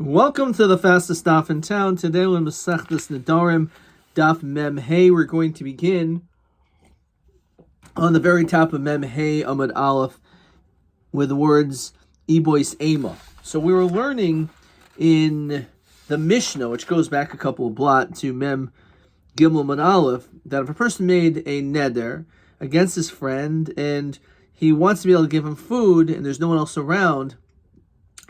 Welcome to the fastest daf in town. Today we're in Masechtas Nedarim, Daf Mem Hey. We're going to begin on the very top of Mem Hey Amud Aleph with the words Ibois Ema. So we were learning in the Mishnah, which goes back a couple of blot to Mem Gimel Amud Aleph, that if a person made a neder against his friend and he wants to be able to give him food and there's no one else around,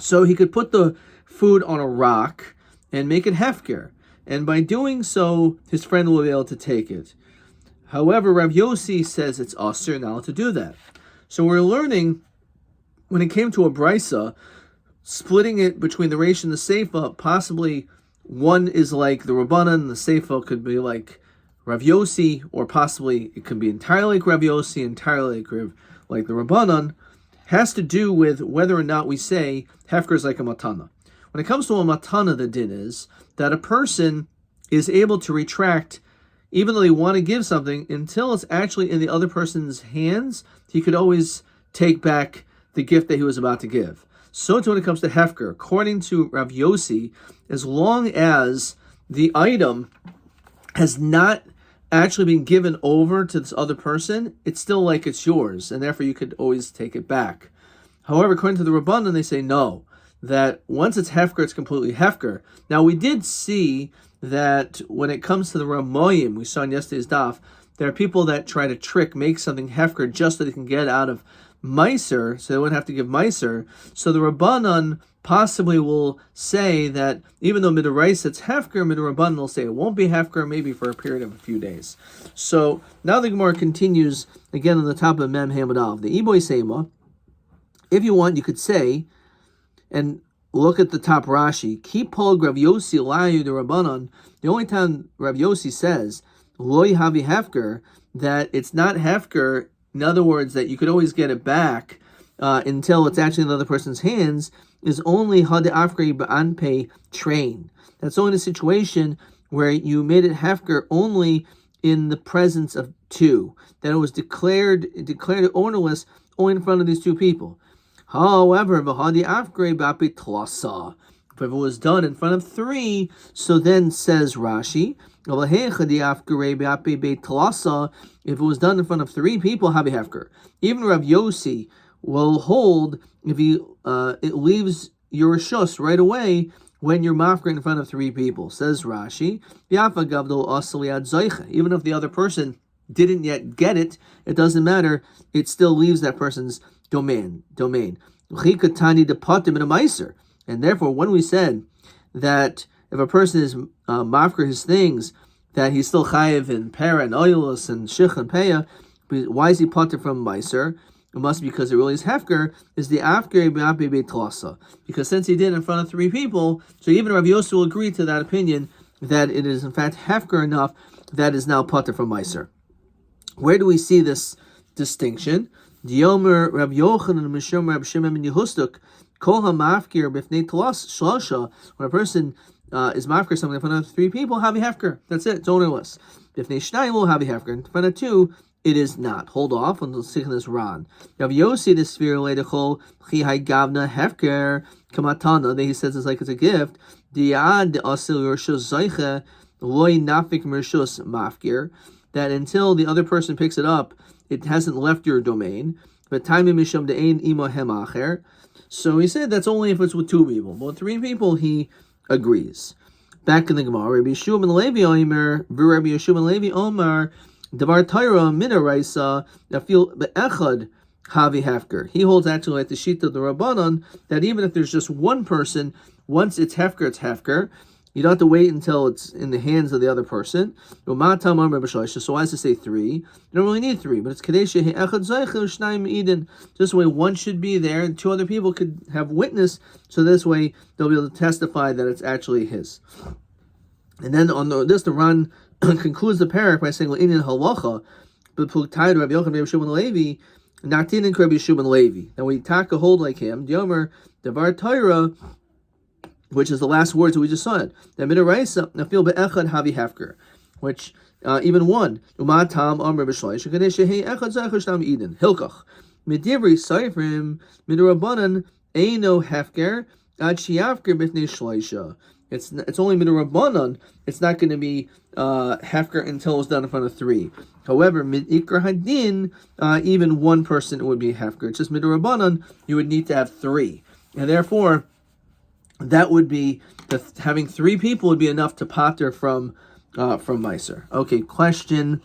so he could put the food on a rock and make it hefker, and by doing so, his friend will be able to take it. However, Rav Yossi says it's asur now to do that. So we're learning, when it came to a brisa, splitting it between the Reish and the Seifa, possibly one is like the Rabbanan, the Seifa could be like Rav Yossi, or possibly it could be entirely like Rav Yossi, entirely like the Rabbanan, has to do with whether or not we say hefker is like a matana. When it comes to a matana, the din is that a person is able to retract, even though they want to give something, until it's actually in the other person's hands. He could always take back the gift that he was about to give. So too when it comes to hefker, according to Rav Yossi, as long as the item has not actually been given over to this other person, it's still like it's yours, and therefore you could always take it back. However, according to the Rabbanan, they say no, that once it's hefker, it's completely hefker. Now, we did see that when it comes to the Ramoyim, we saw in yesterday's daf, there are people that try to make something hefker just so they can get out of Meiser, so they wouldn't have to give Meiser. So the Rabbanan possibly will say that even though Midoraisa it's hefker, Midorabanan will say it won't be hefker, maybe for a period of a few days. So now the Gemara continues again on the top of Mem Hamadav. The Iboy Seima, if you want, you could say, and look at the top Rashi, Ki Pog Rav Yossi Layu the Rabbanan. The only time Rav Yossi says Loi Havi Hefker, that it's not hefker, in other words, that you could always get it back until it's actually in the other person's hands, is only Hade Afkri Ba'anpei train. That's only the situation where you made it hefker only in the presence of two, that it was declared ownerless only in front of these two people. However, if it was done in front of three, so then says Rashi, if it was done in front of three people, Habi Hefker. Even Rav Yossi will hold if it leaves your rishus right away when you're mafker in front of three people. Says Rashi, even if the other person didn't yet get it, it doesn't matter. It still leaves that person's domain. And therefore, when we said that if a person is mafker his things, that he's still chayiv in para and oilus and shich and peya, why is he potter from meiser? It must be because it really is hefker, is the afker b'api beitlasa. Because since he did it in front of three people, so even Rav Yosef will agree to that opinion that it is in fact hefker enough that is now potter from meiser. Where do we see this distinction? Yomi Rab Yochanan Mishum Rab Shimon ben Yehustuk Kol HaMafkir B'fnei Tlas Shlosha. When a person is mafkir something in front of three people, Havi Hefker. That's it. It's ownerless. B'fnei Shnayim will Havi Hefker. In front of two, it is not. Hold off until this Ran. Rav Yossi the sphere leidechol Chi Hai Gavna Hefker Kamatana. Then he says it's like it's a gift. Diad Asil Rishus Zayche Loi Nafik Mershus Mafkir. That until the other person picks it up, it hasn't left your domain. But time misham de'ein ima hemacher. So he said that's only if it's with two people. But with three people, he agrees. Back in the Gemara, Rabbi Yeshua ben Levi Omer, Rabbi Yeshua ben Levi Omer, Davar Torah Mina Raisa, Nafil be'echad Havi Hefker. He holds actually like the sheet of the Rabbanon that even if there's just one person, once it's Hefker, it's Hefker. You don't have to wait until it's in the hands of the other person. So why does it say three? You don't really need three, but it's Kadesha Echad Zaychel Shnayim Eden. This way one should be there and two other people could have witness, so this way they'll be able to testify that it's actually his. And then on the Ran concludes the parak by saying in halacha, but Pugtayed Rabbi Yochanan Rabbi Shimon Levi, Natin Rabbi Shimon Levi. And we take a hold like him, Yomer Devar Torah, which is the last words that we just saw it. The Midoraisa Nafil be'echad Havi Hefker, which even one. Umatam Amr b'Shloish Kadesh Hey Echad Zaychel Shnayim Eden Hilkach Midivri Seifrim Midorabanan Eino Hefker Ad sheyafker b'fnei shloisha. It's only midrabanan. It's not going to be hefker until it's done in front of 3. However, mid ikra hadin, even one person would be hefker. It's just midrabanan. You would need to have 3, and therefore, that would be having 3 people would be enough to pater from Meiser. Okay, question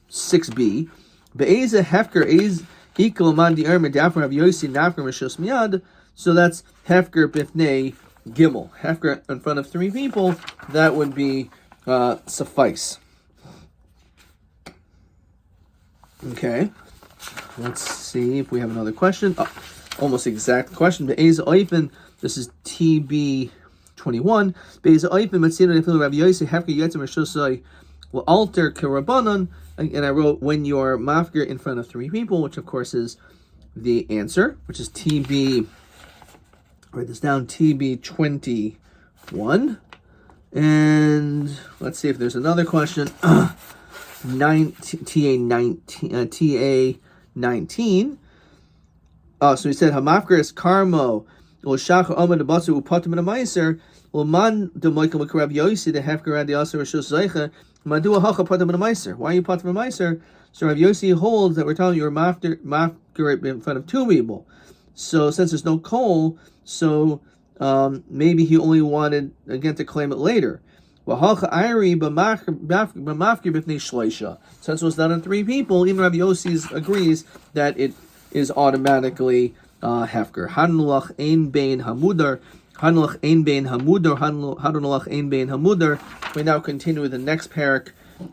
6b. Be'eza hefker is equal man di ermer dafar of Yosi nafker mishos miyad. So that's hefker bifnei gimel. Hefker in front of 3 people. That would be suffice. Okay, let's see if we have another question. Oh, almost exact question. Be'eza oifen. This is TB 21. Be'eza oifen matzina nefil Rabbi Yosi hefker yetzim mishosai will alter kerabanan. And I wrote when you're mafker in front of 3 people, which of course is the answer, which is TB. Write this down. TB 21. And let's see if there's another question. TA 19. So he said hamafker is karmo. Shach Omar the Basu Upatim and a Meiser. Well, man the Michael McRab Yosi the hefker the Aser Rishus Zeicha. Madua Hacha Patim and a Meiser. Why are you Patim and a Meiser? So Rav Yosi holds that we're telling you you're mafker in front of 2 people. So since there's no coal, so maybe he only wanted again to claim it later. Since it was done on 3 people, even Rabbi Yossi agrees that it is automatically hefker. Hanulach ein bein hamudar. Hanulach ein bein hamudar. Hanulach ein bein hamudar. We now continue with the next parak,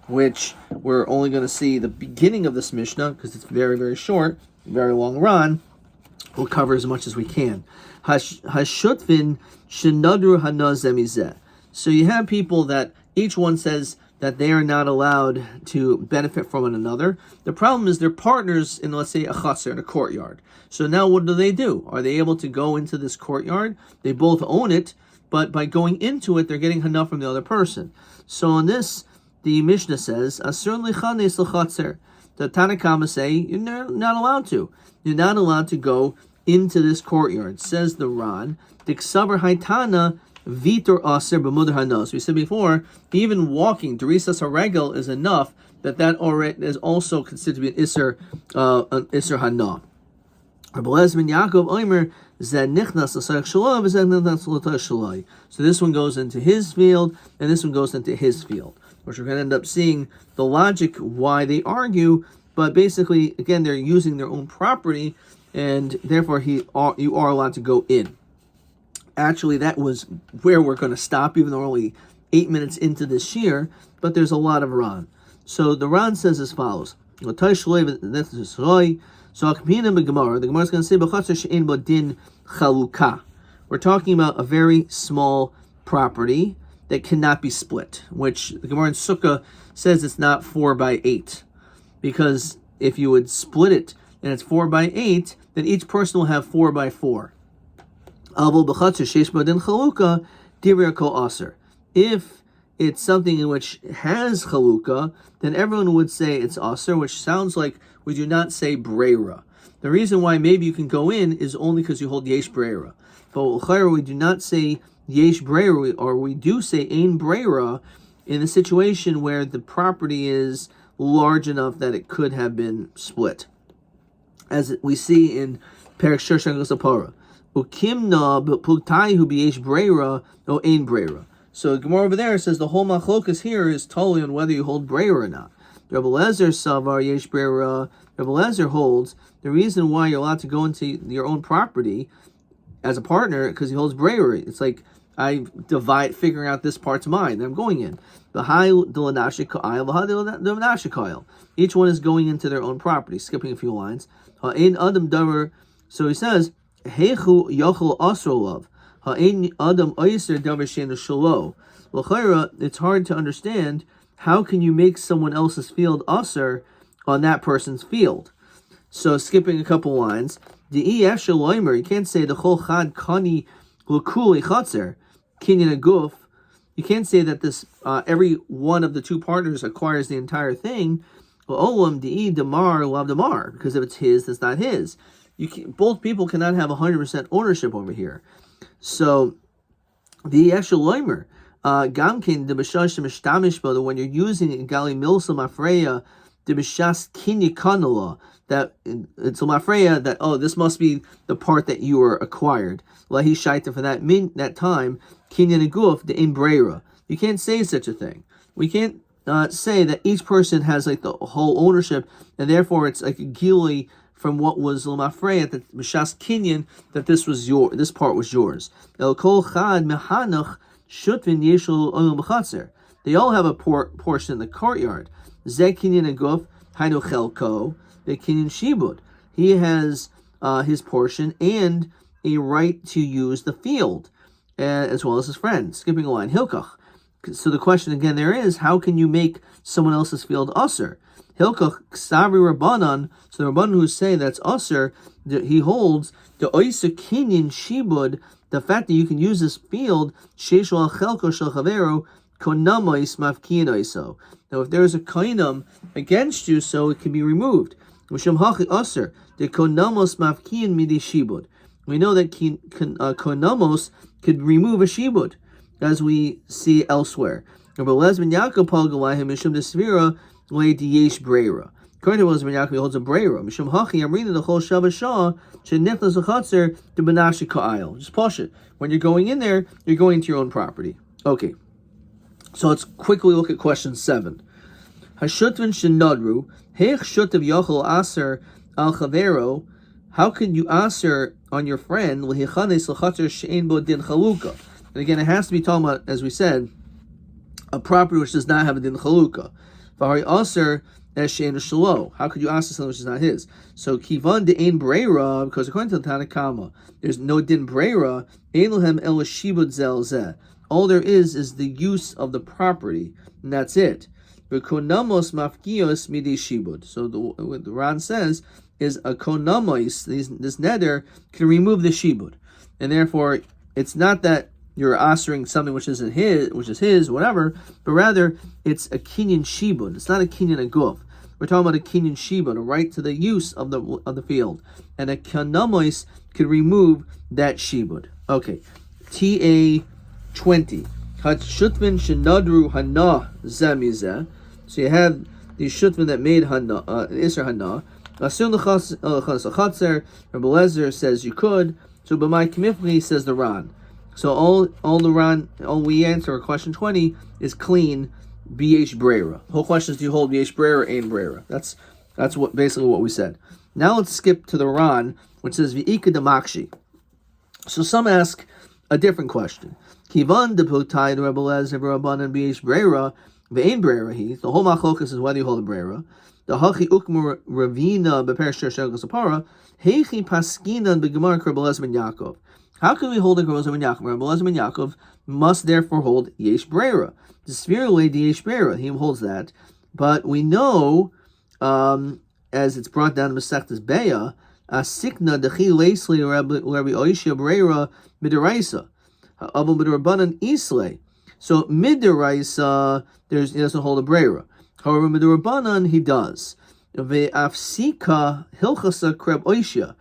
which we're only going to see the beginning of this Mishnah because it's very, very short, very long run. We'll cover as much as we can. Hashutvin shenadru hanazemizeh. So you have people that each one says that they are not allowed to benefit from one another. The problem is they're partners in, let's say, a chaser, in a courtyard. So now what do? Are they able to go into this courtyard? They both own it, but by going into it, they're getting hanaf from the other person. So on this, the Mishnah says, Asur lichanes l'chatzer. The Tanakhama say, you're not allowed to. You're not allowed to go into this courtyard. Says the Ran, Diksaber haitana vitor aser b'mudar hanos. We said before, even walking, Derisas haregel is enough that already is also considered to be an iser hana. Rabbi ben Yaakov Omer zed nichnas l'sarach shaloi v'zed nichnas l'tah shaloi. So this one goes into his field, and this one goes into his field, which we're going to end up seeing the logic why they argue. But basically, again, they're using their own property, and therefore you are allowed to go in. Actually, that was where we're going to stop, even though we're only 8 minutes into this year, but there's a lot of Ran. So the Ran says as follows. So the Gemara is going to say, din chaluka. We're talking about a very small property that cannot be split, which the Gemara in Sukkah says it's not 4x8. Because if you would split it and it's 4x8, then each person will have 4x4. If it's something in which has chalukah, then everyone would say it's aser, which sounds like we do not say breira. The reason why maybe you can go in is only because you hold yesh breira. But we do not say yesh breira, or we do say ein breira in a situation where the property is large enough that it could have been split. As we see in Perek Shoshan Gosapara. Ukimna b'pugtaihu b'yesh breira no ein breira. So the Gemara over there says the whole machlokas here is totally on whether you hold breira or not. Rabbi Lezer savar yesh breira. Rabbi Lezer holds the reason why you're allowed to go into your own property as a partner because he holds breira. It's like I divide, figuring out this part's mine that I'm going in. Each one is going into their own property. Skipping a few lines. So he says, it's hard to understand how can you make someone else's field aser on that person's field. So skipping a couple lines, you can't say the chol chad kani l'kuli chatzer kinyan aguf. You can't say that this every one of the two partners acquires the entire thing. Olam di damar lav damar, because if it's his, that's not his. Both people cannot have 100% ownership over here. So the actual loimer, gamkin the b'shash mishtamish bo, when you're using gali milsa mafreya the b'shas kinya kanala, that it's a mafreya that this must be the part that you were acquired. Lahi shaita for that time kinya neguf the imbrera. You can't say such a thing. We can't say that each person has like the whole ownership, and therefore it's like a gili from what was l'mafreya that b'shas kinyan that this part was yours. El kol chad mehanach shutvin yeshul oil b'chatzer. They all have a portion in the courtyard. Ze kinyan aguf hainu chelko the kinyan shibud. He has his portion and a right to use the field, as well as his friend. Skipping a line, hilkach. So the question again there is, how can you make someone else's field usher? Hilkach ksavri rabbanan. So the rabbanan who say that's usher, he holds the oisa kinyan shibud, the fact that you can use this field sheishu al chelko shel chaveru konamois mafkiin oiso. Now if there is a kainam against you, so it can be removed. Mishum hachi usher the konamos mafkiin midi shibud. We know that konamos could remove a shibud, as we see elsewhere. According to Lezman Yaakov, he holds a breira. Mishum hachi amrina the whole shavashah sheniflas achatzer to benashi ka'ayil. Just push it. When you're going in there, you're going to your own property. Okay. So let's quickly look at question 7. Hashutvin shenadru heich shutav yochel aser al chavero. How can you aser on your friend lehichanes l'chatzer she'en bo din chaluka? And again, it has to be talking about, as we said, a property which does not have a din chalukah. V'hari aser eshein shalo. How could you ask something which is not his? So kivan de ein breira, because according to the Tanakama, there's no din breira. Ein lohem el shibud zel zeh. All there is the use of the property, and that's it. V'konamos mafkios midi shibud. So what the Ran says is a konamos, this neder can remove the shibud, and therefore it's not that you're answering something which is his, whatever, but rather it's a kinyan shibud. It's not a kinyan aguf. We're talking about a kinyan shibud, a right to the use of the field, and a kanamois can remove that shibud. Okay, TA 20. Hatshutvin shenadru hana zamizeh. So you have the shutvin that made hana iser hana. Asun l'chatzer. Rabbi Lezer says you could. So b'may kimifli says the Ran. So all we answer question 20 is clean bh brera. Whole question is, do you hold bh brera ein brera? That's what basically what we said. Now let's skip to the Ran, which says v'ika demakshi. So some ask a different question. Kivan deputai Rebbe Lezer v'Rabbanan bh brera ve'ein brera he. The whole machlokas is whether you hold a brera. The hachi ukma ravina b'perish shel sapara heichi paskinan b'gemar Rebbe Lezer ben Yaakov. How can we hold a Rebbe Lezer ben Yaakov? Rebbe Lezer ben Yaakov must therefore hold yesh brera. The spherule the yesh brera. He holds that, but we know, as it's brought down in Masechtas Beya, asikna dechi leisli Rabbi Oishia brera midiraisa, abu midirabanan islay. So midiraisa, he doesn't hold a brera. However, midirabanan he does. Ve'afsika hilchasa kreb Oishia.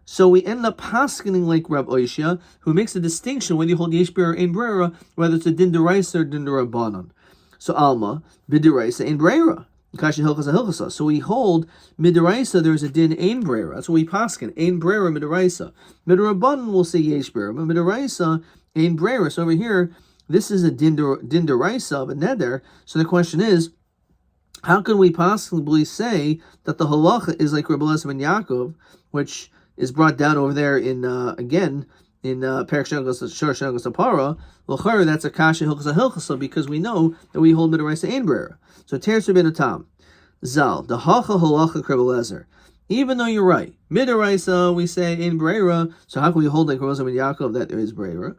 So we end up paskening like Reb Oishia, who makes a distinction whether you hold yesh brera ein brera, whether it's a din deraisa or din derabanan. So alma bidiraisa ein brera, kashi hilchasa hilchasa. So we hold midiraisa there is a din ein brera. That's what we pasken ein brera midiraisa. Midirabanan will say yesh brera, but midiraisa ein brera. So over here, this is a din deraisa of a neder. So the question is, how can we possibly say that the halacha is like Rebbe Lezer ben Yaakov, which is brought down over there in Perek Shor Shagos Apara? L'chara, that's a kasha hilchasa hilchasa, because we know that we hold midiraisa ein brera. So Teres Rabbeinu Tam Zal the hacha halacha Rebbe Lezer. Even though you're right, midiraisa we say ein brera. So how can we hold like Rebbe Lezer ben Yaakov that there is brera?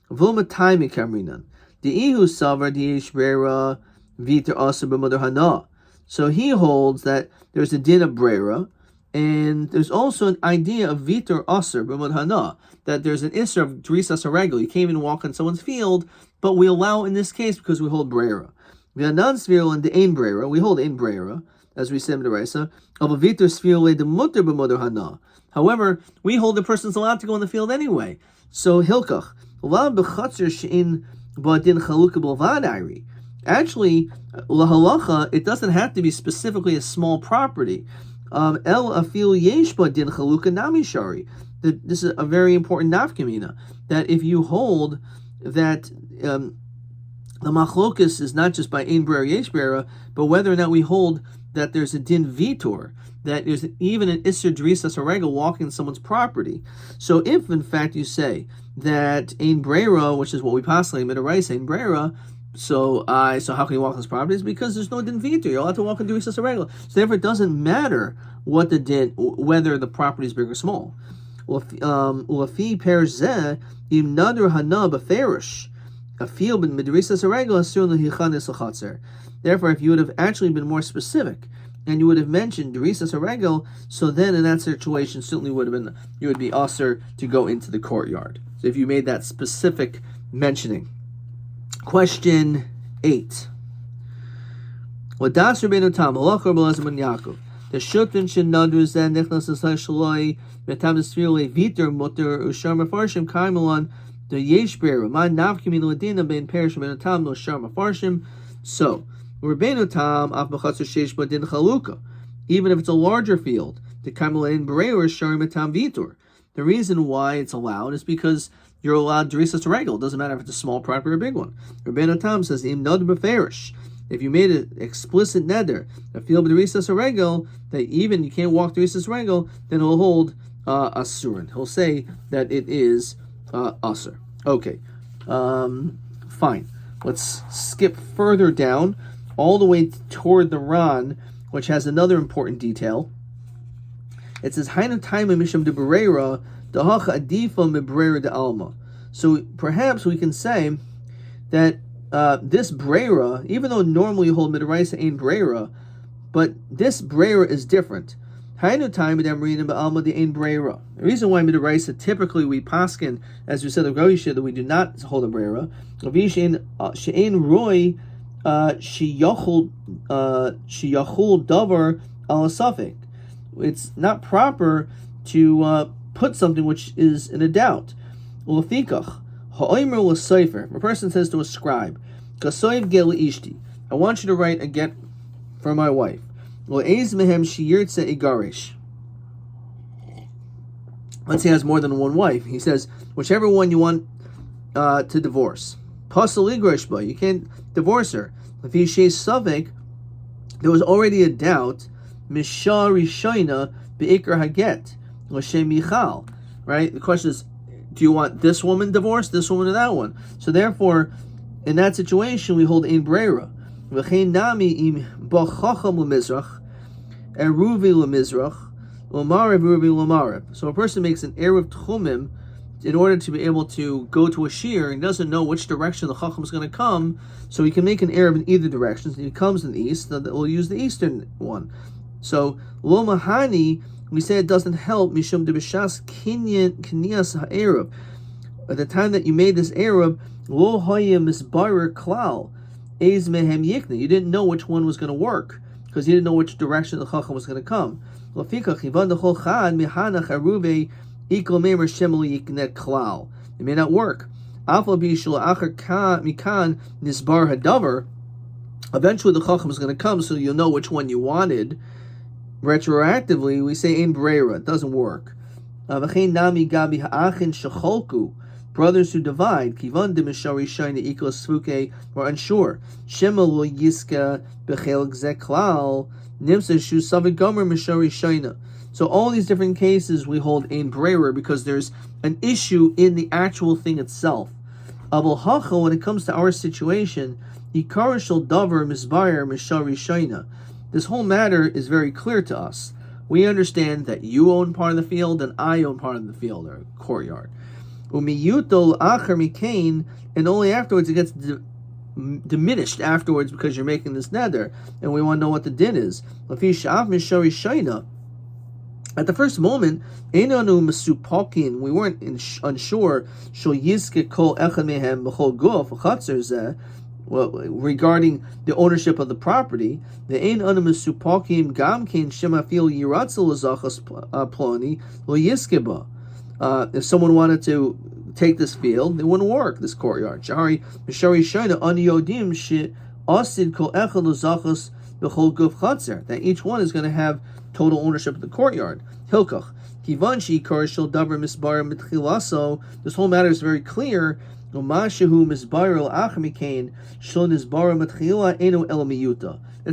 V'lma taimi kamrinan the ihu savar diyesh brera v'iter aser b'modar hana. So he holds that there's a din of brera, and there's also an idea of vitor aser b'mod hana, that there's an isser of drisas haregel. You can't even walk on someone's field, but we allow in this case because we hold brera. V'anan svirul and the ein brera, we hold ein brera, as we said in the Reisa, of a vitor svirul the mutter b'mod hana. However, we hold the person's allowed to go in the field anyway. So hilkach. Actually, lahalacha, it doesn't have to be specifically a small property. This is a very important nafkamina, that if you hold that the machlokus is not just by ein brera yesh brera, but whether or not we hold that there's a din vitor, that there's even an isser drisas haregel walking someone's property. So if in fact you say that ein brera, which is what we postulate, midaraisa ein brera, so how can you walk on this property? It's because there's no din vitor. You're allowed to walk on drisas haregel. So therefore, it doesn't matter what the din, whether the property is big or small. Uafi perzeh im nader hana beferish. Therefore, if you would have actually been more specific, and you would have mentioned derisas haregel, so then in that situation certainly would have been, you would be usher to go into the courtyard. So if you made that specific mentioning. Question 8. Wadas Rabbeinu Tam halach Rabbi Elazar ben Yaakov. The shutin shenadru zeh nichnas shaloi betam desfirle viter mutter ushar mefarshim kaimelon. The yesh brera, my navkimin ladina ben perish ben tam no shar mafarshim. So, Rabbeinu Tam af b'chatzor sheish badin chaluka, even if it's a larger field, the kaimelain brera shar metam vitor. The reason why it's allowed is because you're allowed derisas haregel. It doesn't matter if it's a small property or a big one. Rabbeinu Tam says im nod beferish. If you made an explicit neder, a field derisas haregel, that even you can't walk derisas haregel, then he'll hold asurin. He'll say that it is Asr. Okay, fine. Let's skip further down, all the way toward the Ran, which has another important detail. It says, Hainu taima misham de berera, dahacha adifa mebrera de alma. So perhaps we can say that this brera, even though normally you hold midaraisa ain't brera, but this brera is different. The reason why midaraisa typically we paskin, as we said the Goyisha, that we do not hold a brera, she'ein roy sheyachul davar al safek. It's not proper to put something which is in a doubt. Ulefikach ha'omer l'sofer. A person says to a scribe, "Kasoiv gel ishti. I want you to write a get for my wife." Let's say he has more than one wife. He says, whichever one you want to divorce. You can't divorce her. If he shays savek, there was already a doubt. Misha rishoina beikar haget l'shem michal. Right? The question is, do you want this woman divorced, this woman, or that one? So therefore, in that situation, we hold ein brera. V'chein nami im b'chacham l'mizrach, eruvi l'mizrach, l'marev eruvi l'marev. So a person makes an eruv tchumim in order to be able to go to a shear and doesn't know which direction the chacham is going to come, so he can make an eruv in either direction. So he comes in the east, then we'll use the eastern one. So lo mahani, we say it doesn't help mishum de b'shas kinyas ha'eruv. At the time that you made this eruv, lo haya misbarer klal. You didn't know which one was going to work because you didn't know which direction the chacham was going to come. It may not work. Eventually the chacham is going to come, so you'll know which one you wanted. Retroactively, we say ein brera. It doesn't work. Brothers who divide, kivan de mishari shayna ikos sfuke, were unsure. Shema lo yiska bechel gzeklal nimsa shu savik gomer mishari shayna. So all these different cases we hold ein brera because there's an issue in the actual thing itself. Abul hacha, when it comes to our situation, ikar shel davar misbayer mishari shayna. This whole matter is very clear to us. We understand that you own part of the field and I own part of the field or courtyard. And only afterwards it gets diminished afterwards because you're making this nether, and we want to know what the din is. At the first moment, we weren't unsure regarding the ownership of the property, the ein anam supakim gam kein shemafil yiratzel zachas ploni lo yiskeba. If someone wanted to take this field, they wouldn't work this courtyard. Shari mishari shayna ani yodim she asid kol echad lo zachas b'chol guf chatzer. That each one is going to have total ownership of the courtyard. Hilkach kivan she karshel davar misbar mitchilaso. This whole matter is very clear. It's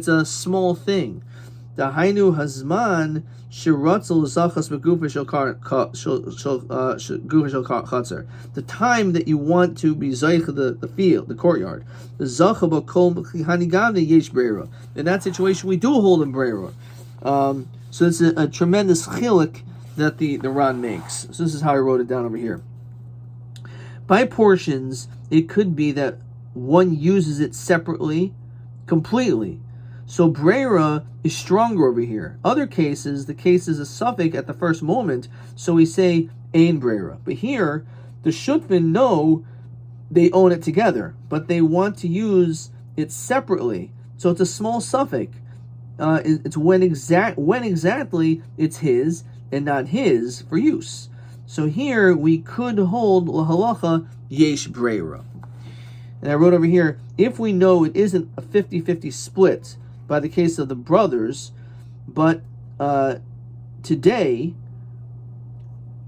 a small thing. The time that you want to be zeich the field, the courtyard. In that situation, we do hold in brera. So it's a tremendous chilik that the Ran makes. So this is how I wrote it down over here. By portions, it could be that one uses it separately, completely. So brera is stronger over here. Other cases, the case is a suffix at the first moment, so we say ein brera. But here, the shutfin know they own it together, but they want to use it separately. So it's a small suffix. It's when exactly it's his and not his for use. So here we could hold lahalacha yesh breira. And I wrote over here, if we know it isn't a 50-50 split by the case of the brothers, but today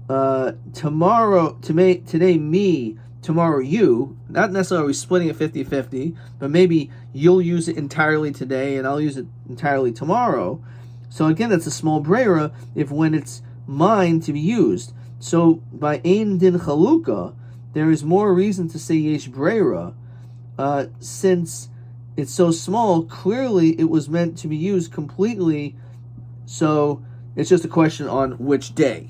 me, tomorrow you, not necessarily splitting it 50-50, but maybe you'll use it entirely today and I'll use it entirely tomorrow. So again, that's a small breira if when it's mine to be used. So by ein din chaluka, there is more reason to say yesh breira, since it's so small. Clearly, it was meant to be used completely. So it's just a question on which day.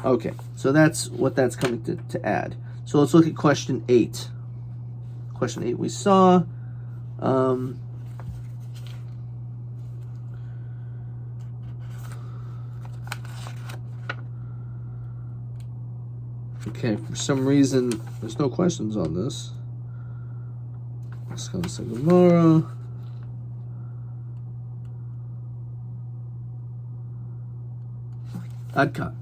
Okay, so that's what that's coming to add. So let's look at question 8. Question 8 we saw. Okay, for some reason, there's no questions on this. Let's go to Gemara. Adkan.